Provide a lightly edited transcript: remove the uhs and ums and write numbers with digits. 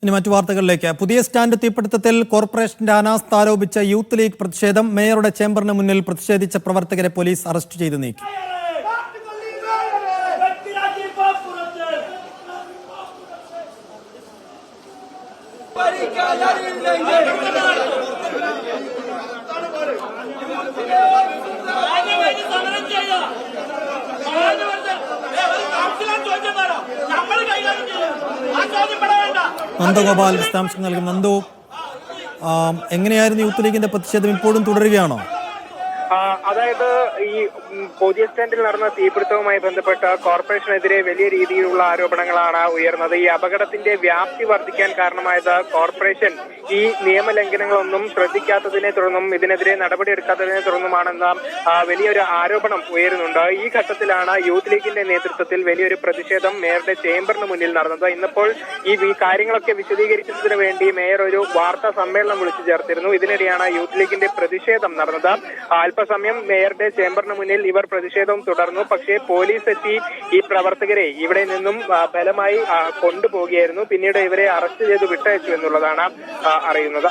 ഇനി മറ്റു വാർത്തകളിലേക്ക്. പുതിയ സ്റ്റാൻഡ് തീപിടുത്തത്തിൽ കോർപ്പറേഷന്റെ അനാസ്ഥ ആരോപിച്ച യൂത്ത് ലീഗ് പ്രതിഷേധം. മേയറുടെ ചേംബറിന് മുന്നിൽ പ്രതിഷേധിച്ച പ്രവർത്തകരെ പോലീസ് അറസ്റ്റ് ചെയ്ത് നീക്കി. നന്ദഗോപാൽ വിശദാംശങ്ങൾ നൽകും. നന്ദു, എങ്ങനെയായിരുന്നു യൂത്ത് ലീഗിന്റെ പ്രതിഷേധം? ഇപ്പോഴും തുടരുകയാണോ? അതായത് ഈ പുതിയ സ്റ്റാൻഡിൽ നടന്ന തീപിടുത്തവുമായി ബന്ധപ്പെട്ട് കോർപ്പറേഷനെതിരെ വലിയ രീതിയിലുള്ള ആരോപണങ്ങളാണ് ഉയർന്നത്. ഈ അപകടത്തിന്റെ വ്യാപ്തി വർദ്ധിക്കാൻ കാരണമായത് കോർപ്പറേഷൻ ഈ നിയമലംഘനങ്ങളൊന്നും ശ്രദ്ധിക്കാത്തതിനെ തുടർന്നും ഇതിനെതിരെ നടപടിയെടുക്കാത്തതിനെ തുടർന്നുമാണെന്ന വലിയൊരു ആരോപണം ഉയരുന്നുണ്ട്. ഈ ഘട്ടത്തിലാണ് യൂത്ത് ലീഗിന്റെ നേതൃത്വത്തിൽ വലിയൊരു പ്രതിഷേധം മേയറുടെ ചേംബറിന് മുന്നിൽ നടന്നത്. ഇന്നിപ്പോൾ ഈ കാര്യങ്ങളൊക്കെ വിശദീകരിക്കുന്നതിന് വേണ്ടി മേയർ ഒരു വാർത്താ സമ്മേളനം വിളിച്ചു ചേർത്തിരുന്നു. ഇതിനിടെയാണ് യൂത്ത് ലീഗിന്റെ പ്രതിഷേധം നടന്നത്. അല്പസമയം മേയറുടെ ചേംബറിന് മുന്നിൽ ഇവർ പ്രതിഷേധവും തുടർന്നു. പക്ഷേ പോലീസ് എത്തി ഈ പ്രവർത്തകരെ ഇവിടെ നിന്നും ബലമായി കൊണ്ടുപോകുകയായിരുന്നു. പിന്നീട് ഇവരെ അറസ്റ്റ് ചെയ്ത് വിട്ടയച്ചു എന്നുള്ളതാണ് അറിയുന്നത്.